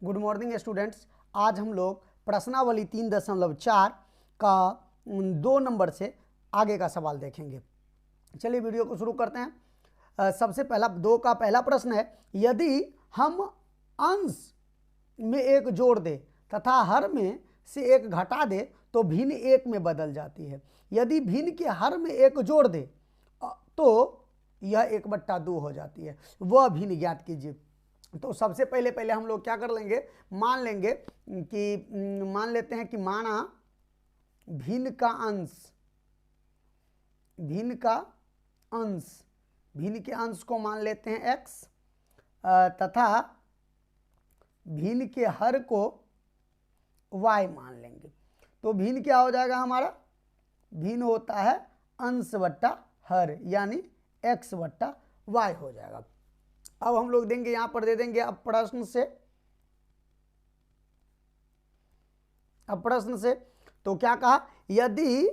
Good morning students. आज हम लोग प्रश्नावली 3.4 का 2 नंबर से आगे का सवाल देखेंगे। चलिए वीडियो को शुरू करते हैं। सबसे पहला 2 का पहला प्रश्न है, यदि हम अंश में एक जोड़ दे तथा हर में से एक घटा दे तो भिन्न एक में बदल जाती है। यदि भिन्न के हर में एक जोड़ दे तो यह 1/2 हो जाती है। वह भिन्न ज्ञात कीजिए। तो सबसे पहले हम लोग क्या कर लेंगे, मान लेते हैं कि माना भिन्न के अंश को मान लेते हैं x तथा भिन्न के हर को y मान लेंगे। तो भिन्न क्या हो जाएगा हमारा, भिन्न होता है अंश बट्टा हर यानी x बट्टा y हो जाएगा। अब हम लोग देंगे, यहां पर दे देंगे अब प्रश्न से तो क्या कहा, यदि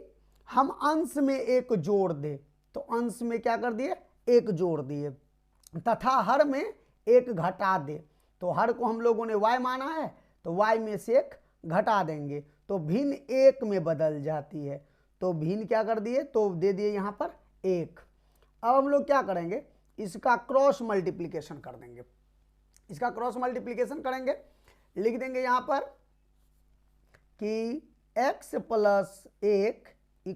हम अंश में एक जोड़ दे, तो अंश में क्या कर दिए, एक जोड़ दिए, तथा हर में एक घटा दे, तो हर को हम लोगों ने y माना है तो y में से एक घटा देंगे तो भिन्न एक में बदल जाती है। तो भिन्न क्या कर दिए, तो दे दिए यहां पर 1। अब हम लोग क्या करेंगे, इसका क्रॉस मल्टीप्लिकेशन कर देंगे। इसका क्रॉस मल्टीप्लिकेशन करेंगे, लिख देंगे यहां पर कि x + 1 =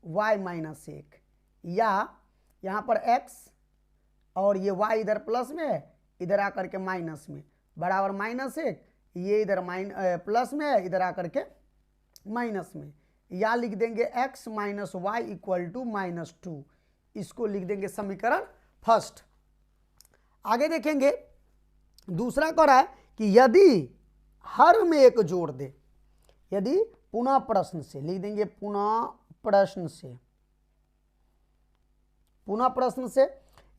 y - 1, या यहां पर x और ये y इधर प्लस में है, इधर आकर के माइनस में, बराबर -1, ये इधर प्लस में है, इधर आकर के माइनस में, या लिख देंगे x - y = -2। इसको लिख देंगे समीकरण फर्स्ट। आगे देखेंगे दूसरा कह रहा है कि यदि हर में एक जोड़ दे, यदि पुनः प्रश्न से लिख देंगे, पुनः प्रश्न से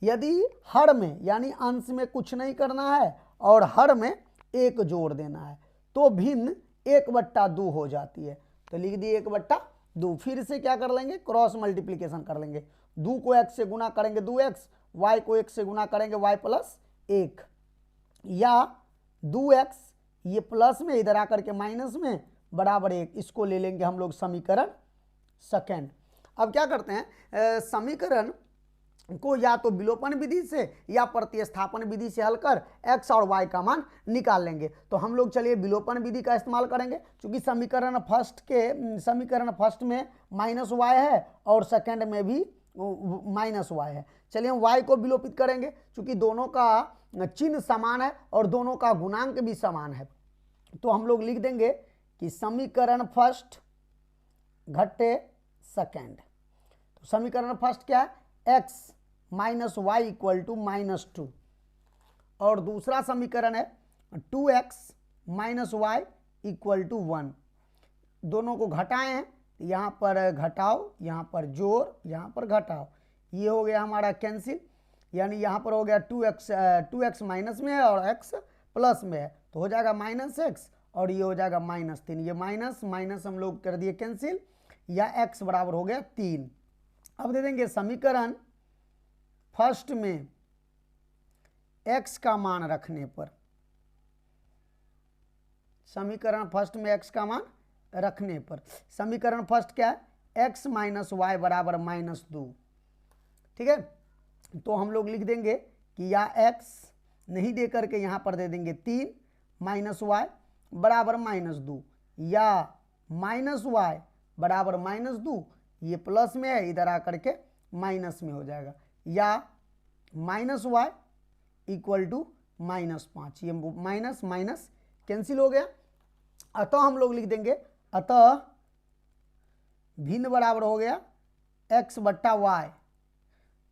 यदि हर में यानी अंश में कुछ नहीं करना है और हर में एक जोड़ देना है तो भिन्न 1/2 हो जाती है। तो लिख दिए 1/2। फिर से क्या कर लेंगे, क्रॉस मल्टीप्लिकेशन कर लेंगे। 2 को x से गुना करेंगे 2x, y को 1 से गुना करेंगे y + 1, या 2x ये प्लस में इधर आकर के माइनस में बराबर 1। इसको ले लेंगे हम लोग समीकरण सेकेंड। अब क्या करते हैं, समीकरण को या तो विलोपन विधि से या प्रतिस्थापन विधि से हल कर x और y का मान निकाल लेंगे। तो हम लोग चलिए विलोपन विधि का इस्तेमाल करेंगे, क्योंकि समीकरण फर्स्ट में -y है और सेकंड में भी -y है। चलिए हम y को विलोपित करेंगे, क्योंकि दोनों का चिन्ह समान है और दोनों का गुणांक भी समान है। तो हम लोग लिख देंगे कि समीकरण फर्स्ट घटे सेकंड। तो समीकरण फर्स्ट क्या है, x - y = -2, और दूसरा समीकरण है 2x - y = 1। दोनों को घटाए हैं, यहाँ पर घटाओ, यहाँ पर जोड़, यहाँ पर घटाओ, ये हो गया हमारा कैंसिल, यानी यहाँ पर हो गया 2x माइनस में है और x प्लस में है, तो हो जाएगा -x और ये हो जाएगा -3। ये माइनस हम लोग कर दिए कैंसिल, या x बराबर हो गया 3। अब दे देंगे समीकरण फर्स्ट में x का मान रखने पर, समीकरण फर्स्ट में x का मान रखने पर, समीकरण फर्स्ट क्या है, x - y बराबर -2। ठीक है, तो हम लोग लिख देंगे कि या x नहीं दे करके यहाँ पर दे देंगे 3 -y बराबर -2, या -y बराबर -2, ये प्लस में है, इधर आकर के माइनस में हो जाएगा, या -y = -5, ये माइनस कैंसिल हो गया। अतः हम लोग लिख देंगे, अतः भिन्न बराबर हो गया x बट्टा y।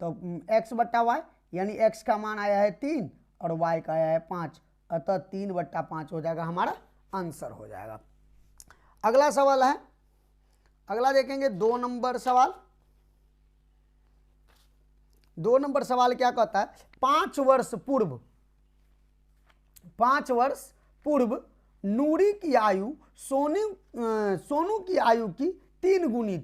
तो x बट्टा y यानी x का मान आया है 3 और y का आया है 5, अतः 3/5 हो जाएगा, हमारा आंसर हो जाएगा। अगला सवाल है, अगला देखेंगे 2 नंबर सवाल। 2 नंबर सवाल क्या कहता है, 5 वर्ष पूर्व नूरी की आयु सोनू की आयु की 3 गुनी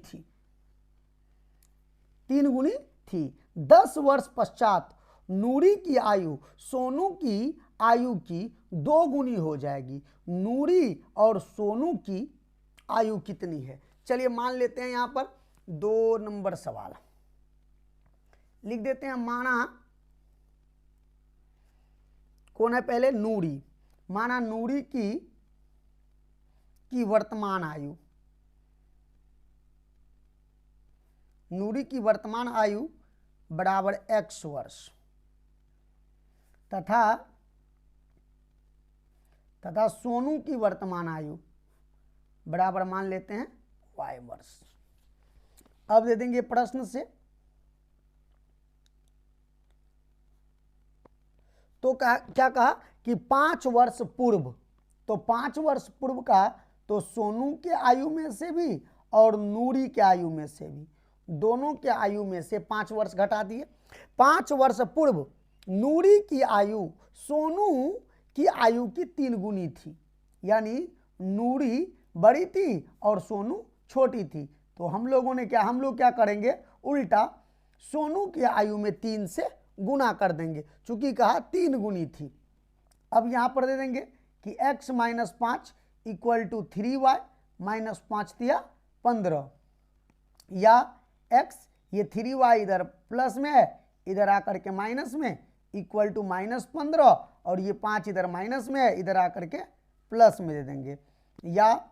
थी। 10 वर्ष पश्चात नूरी की आयु सोनू की आयु की 2 गुनी हो जाएगी। नूरी और सोनू की आयु कितनी है? चलिए मान लेते हैं यहां पर 2 नंबर सवाल लिख देते हैं। माना कौन है पहले? नूरी। माना नूरी की वर्तमान आयु, नूरी की वर्तमान आयु बराबर x वर्ष तथा सोनू की वर्तमान आयु बराबर मान लेते हैं y वर्ष। अब दे देंगे प्रश्न से, तो क्या कहा कि 5 वर्ष पूर्व, तो 5 वर्ष पूर्व का तो सोनू के आयु में से भी और नूरी के आयु में से भी, दोनों के आयु में से 5 वर्ष घटा दिए। 5 वर्ष पूर्व नूरी की आयु सोनू की आयु की 3 गुनी थी, यानी नूरी बड़ी थी और सोनू छोटी थी। तो हम लोग क्या करेंगे? उल्टा सोनू की आयु में 3 से गुना कर देंगे, चूंकि कहा 3 गुनी थी। अब यहां पर दे देंगे कि x minus 5 equal to 3y minus 5 तिया 15, या x ये 3y इधर प्लस में है, इधर आकर के माइनस में, इक्वल टू माइनस 15, और ये 5 इधर माइनस में है, इधर आकर के प्लस में दे देंगे, या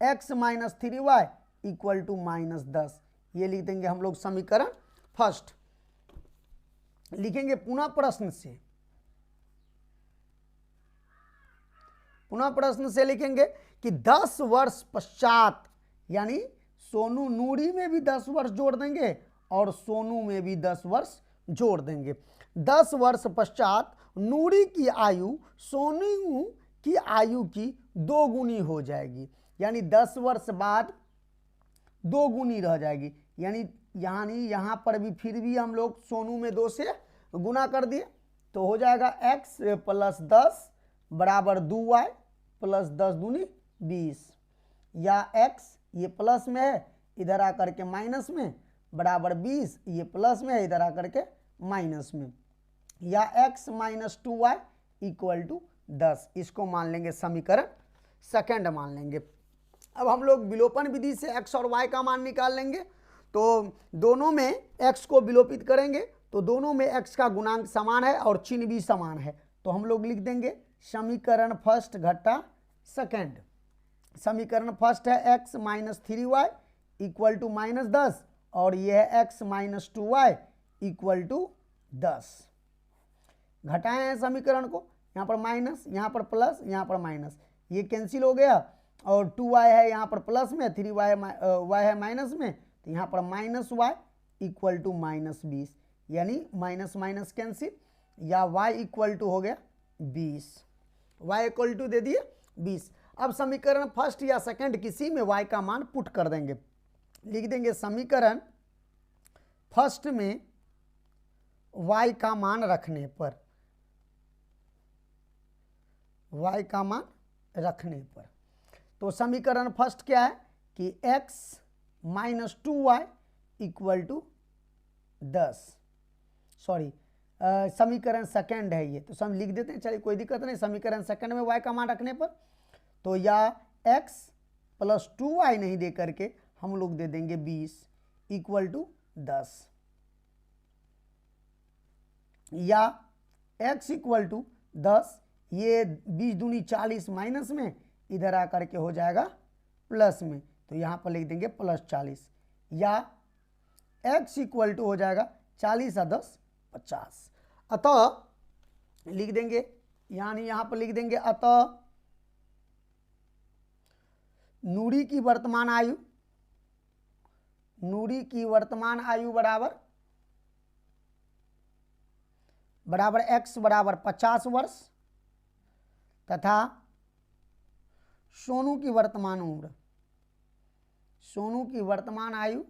x minus 3y equal to minus 10। ये लिख देंगे हम लोग समीकरण फर्स्ट। लिखेंगे पुनः प्रश्न से लिखेंगे कि 10 वर्ष पश्चात, यानी सोनू नूरी में भी 10 वर्ष जोड़ देंगे और सोनू में भी 10 वर्ष जोड़ देंगे। 10 वर्ष पश्चात नूरी की आयु सोनू की आयु की 2 गुनी हो जाएगी, यानी 10 वर्ष बाद 2 गुनी रह जाएगी, यानी यहाँ पर भी फिर भी हम लोग सोनू में 2 से गुना कर दिए, तो हो जाएगा x प्लस 10 बराबर 2y प्लस 10 दूनी 20, या x ये प्लस में है, इधर आकर के माइनस में, बराबर 20, ये प्लस में है, इधर आकर के माइनस में, या x minus 2y equal to 10। इसको मान लेंगे समीकरण सेकंड मान लेंगे। अब हम लोग विलोपन विधि से x और y का मान निकाल लेंगे, तो दोनों में x को विलोपित करेंगे तो दोनों में x का गुणांक समान है और चिन्ह भी समान है, तो हम लोग लिख देंगे समीकरण फर्स्ट घटा सेकंड। समीकरण फर्स्ट है x minus 3y equal to minus 10, और यह है x minus 2y equal to 10। घटाए हैं समीकरण को, यहाँ पर माइनस, यहाँ पर प्लस, यहाँ पर माइनस, ये कैंसिल हो गया, और 2y है यहाँ पर प्लस में, 3y है माइनस में, तो यहाँ पर minus y equal to minus 20, यानी माइनस माइनस कैंसिल, या y इक्वल टू हो गया 20, y इक्वल टू दे दिए 20। अब समीकरण फर्स्ट या सेकंड किसी में y का मान पुट कर देंगे। लिख देंगे समीकरण फर्स्ट में y का मान रखने पर, y का मान रखने पर, तो समीकरण फर्स्ट क्या है कि x minus 2y equal to 10, sorry समीकरण सेकंड है ये, तो सब लिख देते हैं, चलिए कोई दिक्कत नहीं। समीकरण सेकंड में y का मान रखने पर, तो या x प्लस 2y नहीं दे करके हम लोग दे देंगे 20 इक्वल टू 10, या x इक्वल टू 10, ये 20 दूनी 40 माइनस में, इधर आकर के हो जाएगा प्लस में, तो यहाँ पर लिख देंगे प्लस 40, या x इक्वल टू हो जाएगा 40 और 10 50। अतः लिख देंगे, यानी यहाँ पर लिख देंगे अतः नूरी की वर्तमान आयु बराबर x बराबर 50 वर्ष, तथा सोनू की वर्तमान आयु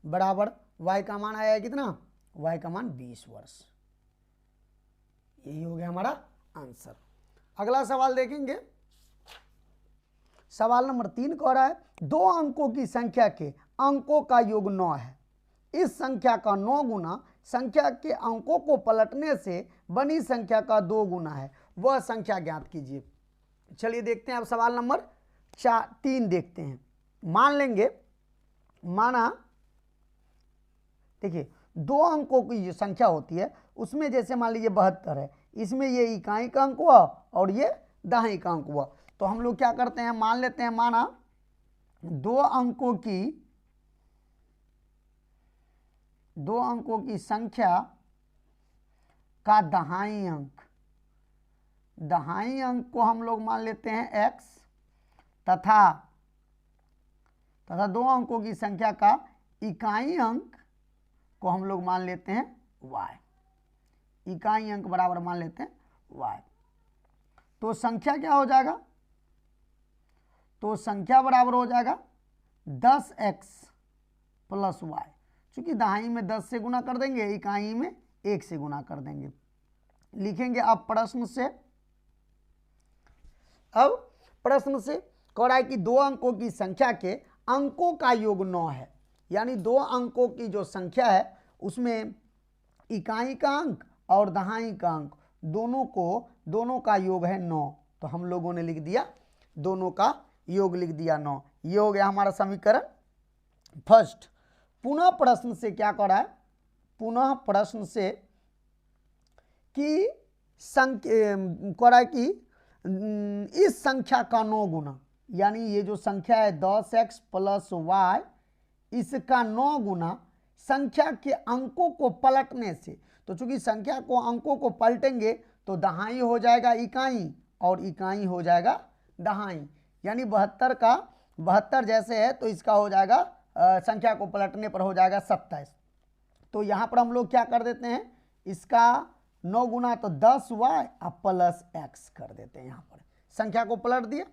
बराबर y का मान आया है कितना? y का मान 20 वर्ष। यही हो गया हमारा आंसर। अगला सवाल देखेंगे, सवाल नंबर 3 कह रहा है 2 अंकों की संख्या के अंकों का योग 9 है, इस संख्या का 9 गुना संख्या के अंकों को पलटने से बनी संख्या का 2 गुना है, वह संख्या ज्ञात कीजिए। चलिए देखते हैं अब सवाल नंबर 3 देखते हैं। मान लेंगे, माना देखिए 2 अंकों की जो संख्या होती है उसमें जैसे मान लीजिए 72 है, इसमें ये इकाई का अंक हुआ और ये दहाई का अंक हुआ। तो हम लोग क्या करते हैं, मान लेते हैं, माना 2 अंकों की संख्या का दहाई अंक को हम लोग मान लेते हैं x, तथा 2 अंकों की संख्या का इकाई अंक को हम लोग मान लेते हैं y। इकाई अंक बराबर मान लेते हैं y। तो संख्या क्या हो जाएगा, तो संख्या बराबर हो जाएगा 10x प्लस y। चूंकि दहाई में 10 से गुना कर देंगे, इकाई में 1 से गुना कर देंगे। लिखेंगे अब प्रश्न से कह रहा है कि 2 अंकों की संख्या के अंकों का योग 9 है, यानी 2 अंकों की जो संख्या है उसमें इकाई का अंक और दहाई का अंक दोनों का योग है 9। तो हम लोगों ने लिख दिया दोनों का योग, लिख दिया 9। ये हो गया हमारा समीकरण फर्स्ट। पुनः प्रश्न से क्या कर रहा है, पुनः प्रश्न से कि कह रहा है कि इस संख्या का 9 गुना, यानी ये जो संख्या है 10x प्लस y, इसका 9 गुना संख्या के अंकों को पलटने से। तो चूंकि संख्या को अंकों को पलटेंगे तो दहाई हो जाएगा इकाई और इकाई हो जाएगा दहाई, यानी 72 जैसे है तो इसका हो जाएगा संख्या को पलटने पर हो जाएगा 27। तो यहाँ पर हम लोग क्या कर देते हैं, इसका 9 गुना तो 10y प्लस x कर देते हैं। यहाँ पर संख्या को पलट दिया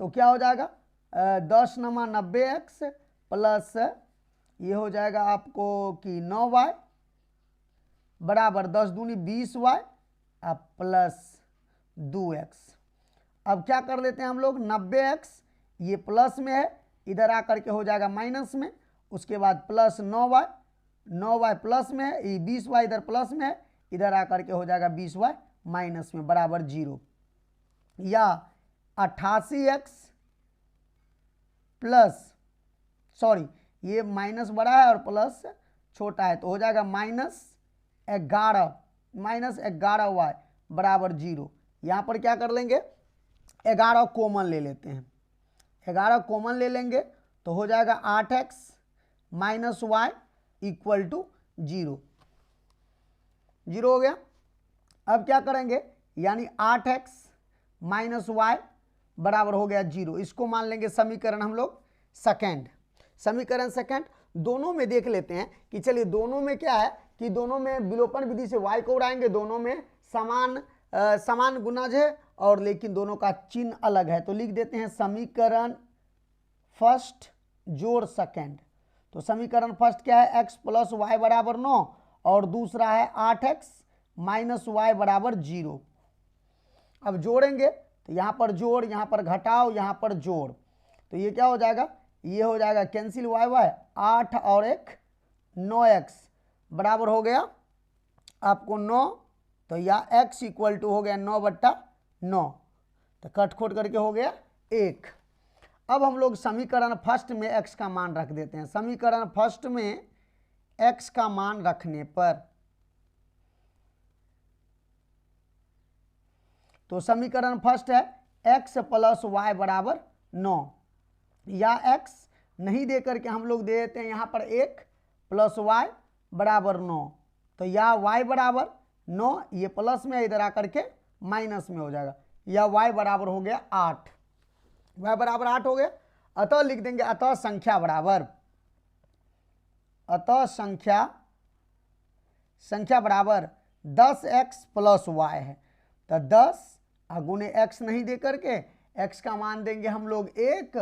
तो क्या हो जाएगा 10 नमा 90x प्लस ये हो जाएगा आपको कि 9y बराबर 10 दूनी 20y प्लस 2x। अब क्या कर लेते हैं हम लोग, 90x ये प्लस में है, इधर आकर के हो जाएगा माइनस में, उसके बाद प्लस 9y प्लस में है, ये 20y इधर प्लस में है, इधर आकर के हो जाएगा 20y माइनस में बराबर 0। या 88x प्लस, सॉरी ये माइनस बड़ा है और प्लस छोटा है तो हो जाएगा -11y बराबर 0। यहाँ पर क्या कर लेंगे, 11 कॉमन ले लेते हैं, 11 कॉमन ले लेंगे तो हो जाएगा 8x minus y equal to 0 हो गया। अब क्या करेंगे, यानी 8x माइनस y बराबर हो गया 0। इसको मान लेंगे समीकरण हम लोग सेकेंड। समीकरण सेकेंड दोनों में देख लेते हैं कि चलिए दोनों में क्या है कि दोनों में विलोपन विधि से y को उड़ाएंगे, दोनों में समान गुणज है और लेकिन दोनों का चिन्ह अलग है। तो लिख देते हैं समीकरण फर्स्ट जोड़ सेकेंड। तो समीकरण फर्स्ट क्या है, x प्लस वाई बराबर 9 और दूसरा है 8x माइनस वाई बराबर 0। अब जोड़ेंगे तो यहाँ पर जोड़, यहाँ पर घटाओ, यहाँ पर जोड़, तो ये क्या हो जाएगा, ये हो जाएगा कैंसिल y 8 और 1 9x बराबर हो गया आपको 9। तो या x इक्वल टू हो गया 9/9, तो कट खोट करके हो गया 1। अब हम लोग समीकरण फर्स्ट में x का मान रख देते हैं। समीकरण फर्स्ट में x का मान रखने पर तो समीकरण फर्स्ट है x प्लस वाई बराबर 9, या x नहीं दे करके हम लोग दे देते हैं यहाँ पर 1 प्लस वाई बराबर 9। तो या y बराबर 9, ये प्लस में इधर आकर के माइनस में हो जाएगा, या y बराबर हो गया 8, y बराबर 8 हो गया। अतः लिख देंगे अतः संख्या बराबर 10x प्लस वाई है। तो 10 गुने x नहीं दे करके x का मान देंगे हम लोग 1,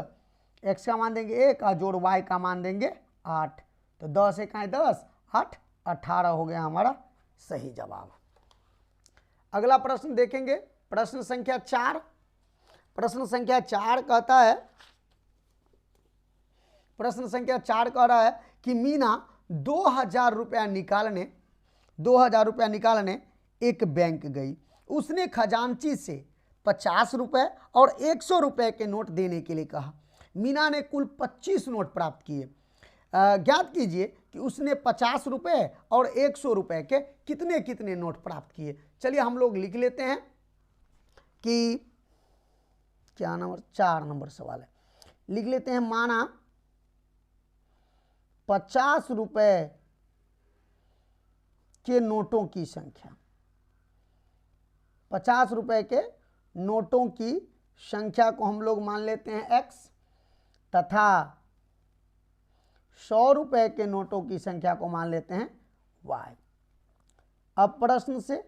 x का मान देंगे 1 और जोड़ y का मान देंगे 8। तो 10 1 10 8 18 हो गया हमारा सही जवाब। अगला प्रश्न देखेंगे, प्रश्न संख्या 4। प्रश्न संख्या 4 कहता है, प्रश्न संख्या 4 कह रहा है कि मीना 2000 रुपया निकालने एक बैंक गई। उसने खजांची से 50 रुपये और 100 रुपये के नोट देने के लिए कहा। मीना ने कुल 25 नोट प्राप्त किए। ज्ञात कीजिए कि उसने 50 रुपये और 100 रुपये के कितने कितने नोट प्राप्त किए। चलिए हम लोग लिख लेते हैं कि क्या नंबर 4 नंबर सवाल है, लिख लेते हैं। माना 50 रुपये के नोटों की संख्या, 50 रुपये के नोटों की संख्या को हम लोग मान लेते हैं x, तथा 100 रुपये के नोटों की संख्या को मान लेते हैं y। अब प्रश्न से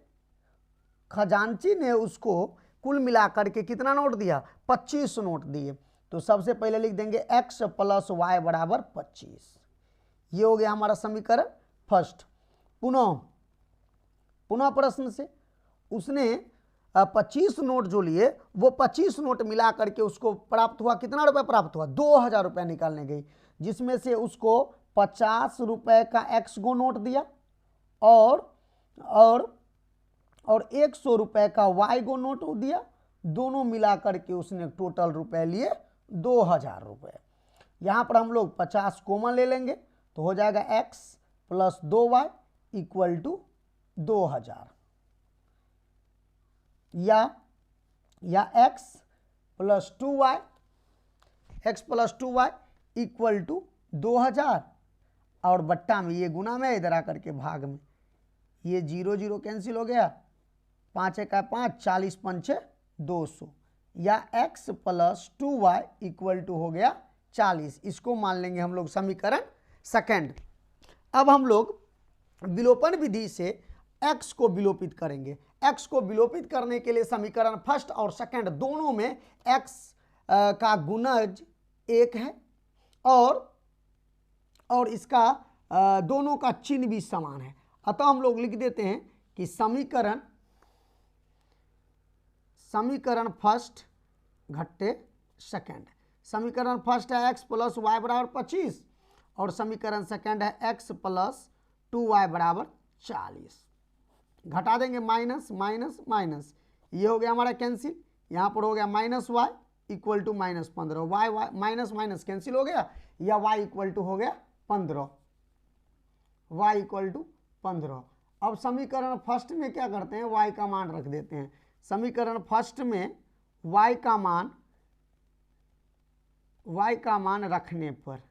खजांची ने उसको कुल मिलाकर के कितना नोट दिया? 25 नोट दिए। तो सबसे पहले लिख देंगे x प्लस y बराबर 25। ये हो गया हमारा समीकरण फर्स्ट। पुनः प्रश्न से उसने 25 नोट जो लिए वो 25 नोट मिला करके उसको प्राप्त हुआ कितना रुपया प्राप्त हुआ? 2000 रुपया निकालने गई, जिसमें से उसको 50 रुपये का x गो नोट दिया और 100 रुपये का y गो नोट दिया। दोनों मिला करके उसने टोटल रुपए लिए 2000 रुपये। यहाँ पर हम लोग 50 कॉमन ले लेंगे तो हो जाएगा x plus 2y equal to 2000, या x plus 2y equal to 2000, और बट्टा में ये गुना में इधर आकर के भाग में ये 0 0 कैंसिल हो गया, 5 1 5, 40 5 200, या x plus 2y equal to हो गया 40। इसको मान लेंगे हम लोग समीकरण सेकंड। अब हम लोग विलोपन विधि से x को विलोपित करेंगे। x को विलोपित करने के लिए समीकरण फर्स्ट और सेकंड दोनों में x का गुणज 1 है और इसका दोनों का चिन्ह भी समान है। अतः हम लोग लिख देते हैं कि समीकरण फर्स्ट घट्टे सेकंड। समीकरण फर्स्ट है x प्लस वाई बराबर 25 और समीकरण सेकंड है x प्लस 2y बराबर 40। घटा देंगे माइनस माइनस माइनस, ये हो गया हमारा कैंसिल। यहाँ पर हो गया minus y equal to minus 15, y minus minus cancel हो गया, या y इक्वल टू हो गया 15, y इक्वल टू 15। अब समीकरण फर्स्ट में क्या करते हैं? y का मान रख देते हैं। समीकरण फर्स्ट में y का मान रखने पर,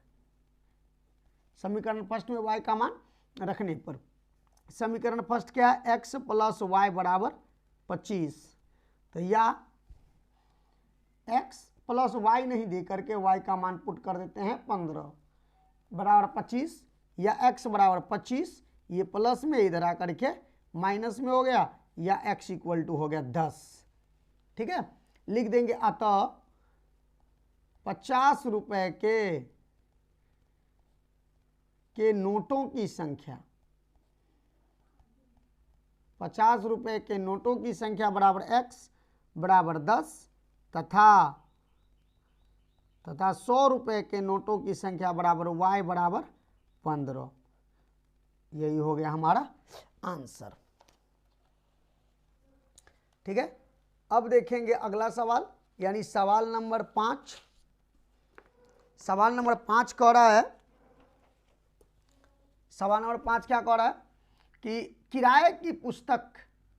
समीकरण फर्स्ट में y का मान रखने पर समीकरण फर्स्ट क्या है? x प्लस वाई बराबर 25। तो या x प्लस वाई नहीं दे करके y का मान पुट कर देते हैं 15 बराबर 25, या x बराबर 25, ये प्लस में इधर आकर के माइनस में हो गया, या x इक्वल टू हो गया 10। ठीक है, लिख देंगे अतः 50 रुपए के नोटों की संख्या, 50 रुपए के नोटों की संख्या बराबर x बराबर 10 तथा 100 रुपए के नोटों की संख्या बराबर y बराबर 15। यही हो गया हमारा आंसर। ठीक है, अब देखेंगे अगला सवाल, यानी सवाल नंबर 5। सवाल नंबर 5 कह रहा है, सवाल नंबर 5 क्या कह रहा है कि किराए की पुस्तक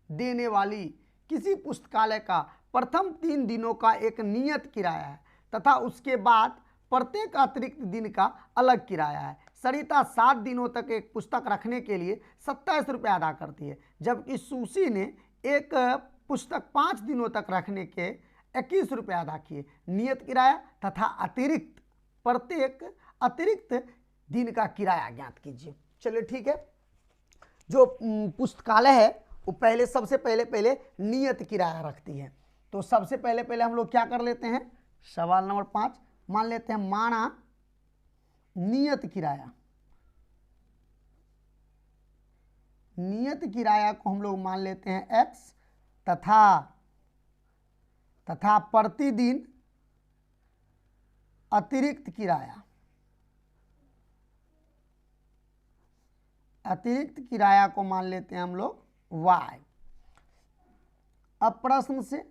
देने वाली किसी पुस्तकालय का प्रथम 3 दिनों का एक नियत किराया है तथा उसके बाद प्रत्येक अतिरिक्त दिन का अलग किराया है। सरिता 7 दिनों तक एक पुस्तक रखने के लिए 27 रुपये अदा करती है, जबकि सुशी ने एक पुस्तक 5 दिनों तक रखने के 21 रुपये अदा किए। नियत किराया तथा प्रत्येक अतिरिक्त दिन का किराया ज्ञात कीजिए। चलिए ठीक है, जो पुस्तकालय है वो सबसे पहले नियत किराया रखती है। तो सबसे पहले हम लोग क्या कर लेते हैं? सवाल नंबर 5 मान लेते हैं, माना नियत किराया को हम लोग मान लेते हैं x तथा प्रतिदिन अतिरिक्त किराया अतिरिक्त किराया को मान लेते हैं हम लोग y। अब प्रश्न से,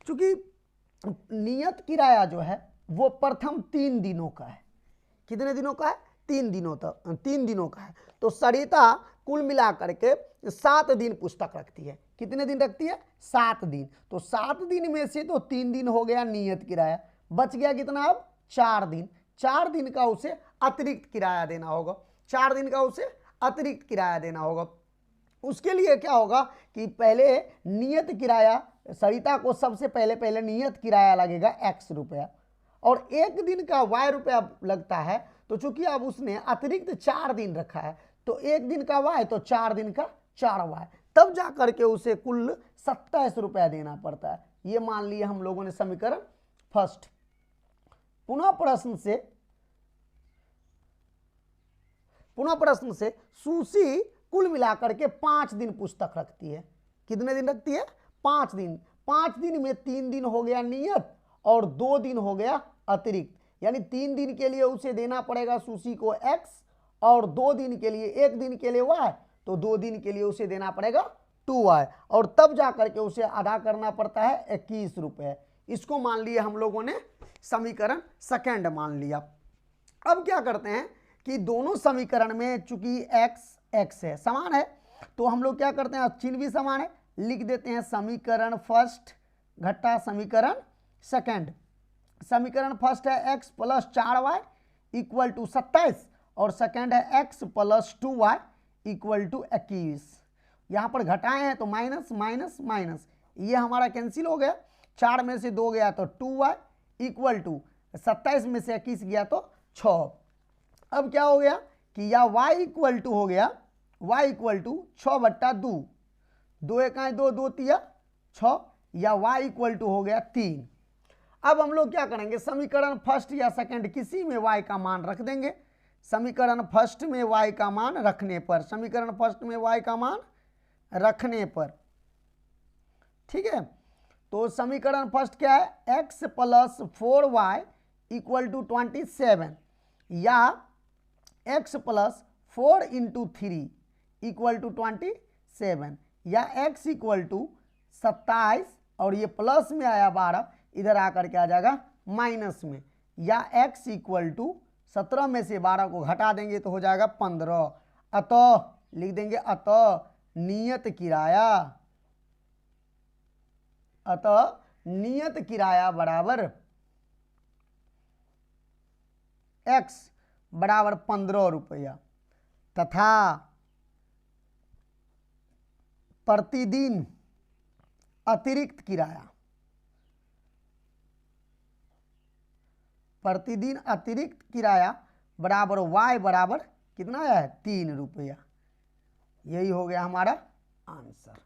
चूंकि नियत किराया जो है वो प्रथम 3 दिनों का है। कितने दिनों का है? 3 दिनों तक, 3 दिनों का है। तो सरिता कुल मिलाकर के 7 दिन पुस्तक रखती है। कितने दिन रखती है? 7 दिन। तो 7 दिन में से तो 3 दिन हो गया नियत किराया, बच गया कितना? अब 4 दिन। 4 दिन का उसे अतिरिक्त किराया देना होगा। 4 दिन का उसे अतिरिक्त किराया देना होगा। उसके लिए क्या होगा कि पहले नियत किराया, सरिता को सबसे पहले नियत किराया लगेगा x रुपया, और 1 दिन का y रुपया लगता है। तो चूंकि अब उसने अतिरिक्त 4 दिन रखा है, तो 1 दिन का y तो 4 दिन का 4y, तब जा करके उसे कुल 27 रुपया देना पड़ता है। ये मान लिए हम लोगों ने समीकरण फर्स्ट। पुनः प्रश्न से सुशी कुल मिलाकर के 5 दिन पुस्तक रखती है। कितने दिन रखती है? 5 दिन। 5 दिन में 3 दिन हो गया नियत और 2 दिन हो गया अतिरिक्त, यानी 3 दिन के लिए उसे देना पड़ेगा सुशी को x, और 2 दिन के लिए, 1 दिन के लिए y, तो 2 दिन के लिए उसे देना पड़ेगा 2y, और तब जा करके उसे अदा करना पड़ता है 21 रुपये। इसको मान लिया हम लोगों ने समीकरण सेकंड मान लिया। अब क्या करते हैं कि दोनों समीकरण में चूंकि x है, समान है, तो हम लोग क्या करते हैं, चिन्ह भी समान है, लिख देते हैं समीकरण फर्स्ट घटा समीकरण सेकंड। समीकरण फर्स्ट है x plus 4y equal to 27, और सेकंड है x plus 2y equal to 21। यहाँ पर घटाए हैं तो माइनस माइनस माइनस, ये हमारा कैंसिल हो गया। 4 में से 2 गया तो 2y इक्वल टू 27 में से 21 गया तो 6। अब क्या हो गया कि या y इक्वल टू हो गया, y इक्वल टू 6/2, 2 1 2 2 3 6, या y इक्वल टू हो गया 3। अब हम लोग क्या करेंगे, समीकरण फर्स्ट या सेकंड किसी में y का मान रख देंगे। समीकरण फर्स्ट में y का मान रखने पर, समीकरण फर्स्ट में y का मान रखने पर, ठीक है। तो समीकरण फर्स्ट क्या है, x plus 4y equal to 27, या x plus 4 into 3 equal to 27, या x इक्वल टू 27, और ये प्लस में आया 12, इधर आकर के आ जाएगा माइनस में, या x इक्वल टू 17 में से 12 को घटा देंगे तो हो जाएगा 15। अतः लिख देंगे, अतः नियत किराया, अतः नियत किराया बराबर x बराबर 15 रुपया, तथा प्रतिदिन अतिरिक्त किराया, प्रतिदिन अतिरिक्त किराया बराबर y बराबर कितना है, 3 रुपया। यही हो गया हमारा आंसर।